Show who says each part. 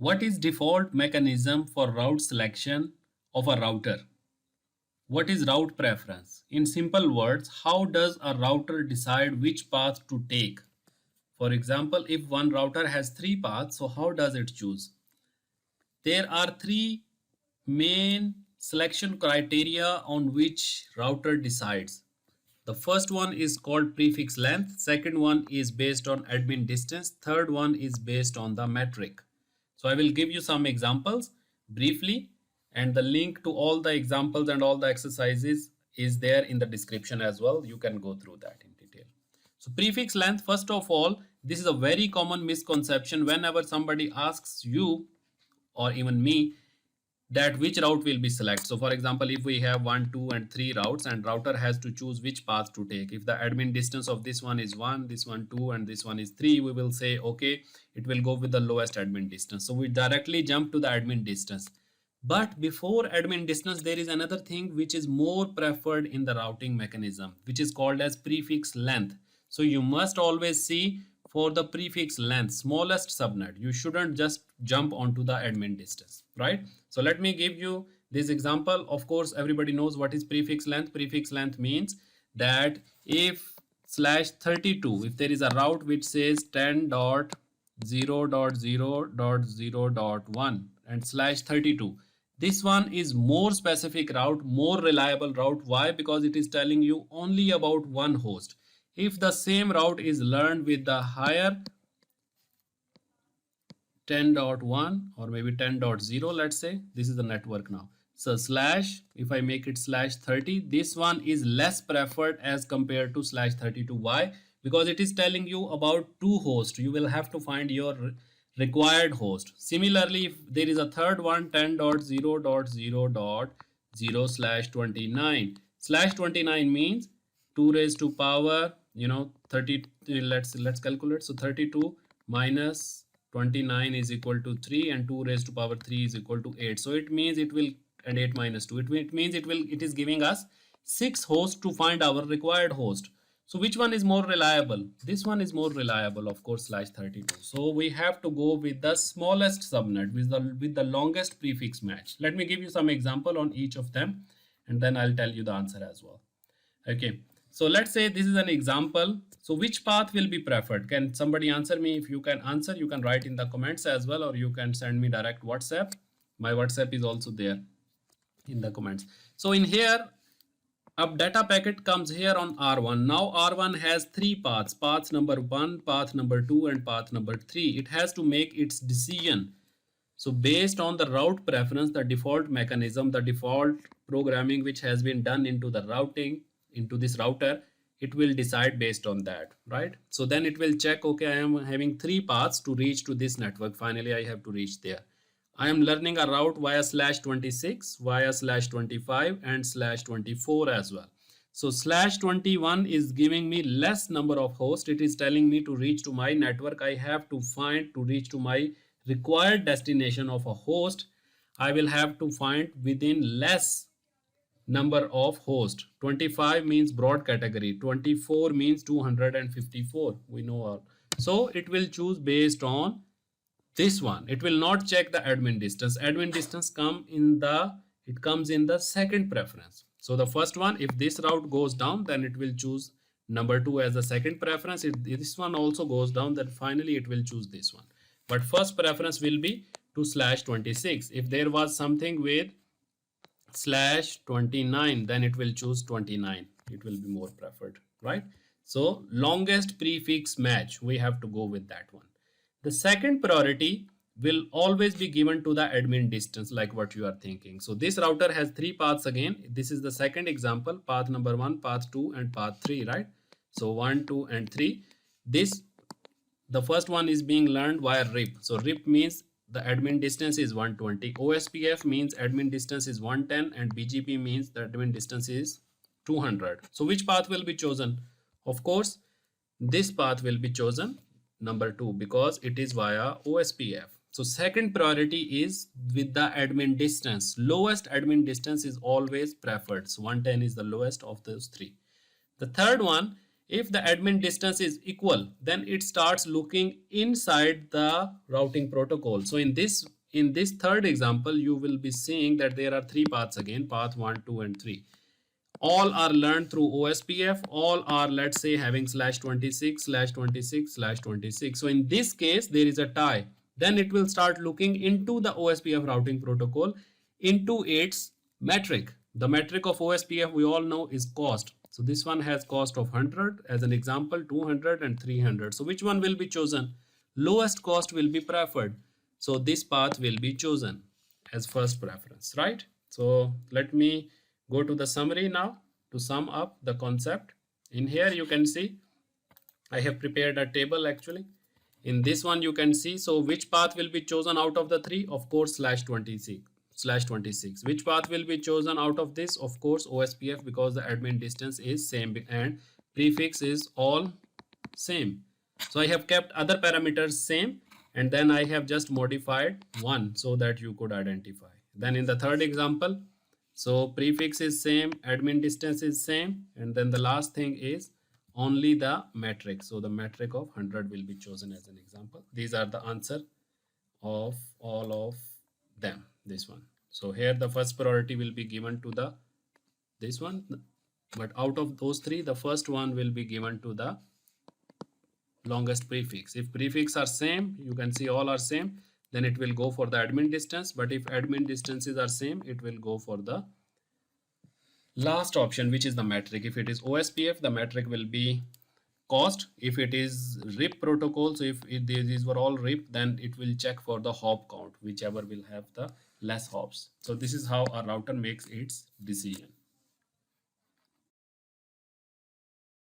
Speaker 1: What is default mechanism for route selection of a router? What is route preference? In simple words, how does a router decide which path to take? For example, if one router has three paths, so how does it choose? There are three main selection criteria on which router decides. The first one is called prefix length, second one is based on admin distance, third one is based on the metric. So I will give you some examples briefly, and the link to all the examples and all the exercises is there in the description as well. You can go through that in detail. So prefix length, first of all, this is a very common misconception whenever somebody asks you or even me that which route will be select. So for example, if we have 1, 2 and 3 routes and router has to choose which path to take. If the admin distance of this one is 1, this one 2 and this one is 3, we will say okay, it will go with the lowest admin distance. So we directly jump to the admin distance. But before admin distance, there is another thing which is more preferred in the routing mechanism, which is called as prefix length. So you must always see for the prefix length, smallest subnet. You shouldn't just jump onto the admin distance, right? So let me give you this example. Of course, everybody knows what is prefix length. Prefix length means that if /32, if there is a route which says 10.0.0.0.1 and /32, this one is more specific route, more reliable route. Why? Because it is telling you only about one host. If the same route is learned with the higher 10.1 or maybe 10.0, let's say, this is the network now. So if I make it /30, this one is less preferred as compared to /32. Why? Because it is telling you about two hosts. You will have to find your required host. Similarly, if there is a third one, 10.0.0.0/29. /29 means 2 raised to power 30. Let's calculate. So 32 minus 29 is equal to 3 and 2 raised to power 3 is equal to 8. So it means it will, and 8 minus 2, it means it is giving us 6 hosts to find our required host. So which one is more reliable? This one is more reliable, of course, /32. So we have to go with the smallest subnet with the longest prefix match. Let me give you some example on each of them and then I'll tell you the answer as well. Okay. So let's say this is an example. So which path will be preferred? Can somebody answer me? If you can answer, you can write in the comments as well, or you can send me direct WhatsApp. My WhatsApp is also there in the comments. So in here, a data packet comes here on R1. Now R1 has three paths, path number 1, path number 2 and path number 3. It has to make its decision. So based on the route preference, the default mechanism, the default programming which has been done into the routing, into this router, it will decide based on that, right? So then it will check, okay, I am having three paths to reach to this network. Finally, I have to reach there. I am learning a route via /26, via /25 and /24 as well. So /21 is giving me less number of hosts. It is telling me to reach to my network, I have to find to reach to my required destination of a host. I will have to find within less number of hosts. 25 means broad category, 24 means 254, we know all. So it will choose based on this one. It will not check the admin distance. Admin distance comes in the second preference. So the first one, if this route goes down, then it will choose number 2 as the second preference. If this one also goes down, then finally it will choose this one. But first preference will be to /26. If there was something with /29, then it will choose 29. It will be more preferred, right? So longest prefix match, we have to go with that one. The second priority will always be given to the admin distance, like what you are thinking. So this router has three paths again. This is the second example, path number 1, path 2 and path 3, right? So 1, 2 and 3. The first one is being learned via RIP. So RIP means the admin distance is 120. OSPF means admin distance is 110 and BGP means the admin distance is 200. So which path will be chosen? Of course, this path will be chosen, number 2, because it is via OSPF. So second priority is with the admin distance. Lowest admin distance is always preferred. So 110 is the lowest of those three. The third one If the admin distance is equal, then it starts looking inside the routing protocol. So in this third example, you will be seeing that there are three paths again, path 1, 2 and 3. All are learned through OSPF. All are, let's say, having /26 /26 /26. So in this case, there is a tie. Then it will start looking into the OSPF routing protocol, into its metric. The metric of OSPF we all know is cost. So this one has cost of 100 as an example, 200 and 300. So which one will be chosen? Lowest cost will be preferred. So this path will be chosen as first preference, right? So let me go to the summary now to sum up the concept. In here you can see I have prepared a table actually. In this one you can see, so which path will be chosen out of the three? Of course /26. Which path will be chosen out of this? Of course OSPF, because the admin distance is same and prefix is all same. So I have kept other parameters same, and then I have just modified one so that you could identify. Then in the third example, so prefix is same, admin distance is same, and then the last thing is only the metric. So the metric of 100 will be chosen as an example. These are the answer of all of them, this one. So here the first priority will be given to the this one, but out of those three, the first one will be given to the longest prefix. If prefix are same, you can see all are same, then it will go for the admin distance. But if admin distances are same, it will go for the last option, which is the metric. If it is OSPF, the metric will be cost. If it is RIP protocol, so if these were all RIP, then it will check for the hop count, whichever will have the less hops. So this is how a router makes its decision.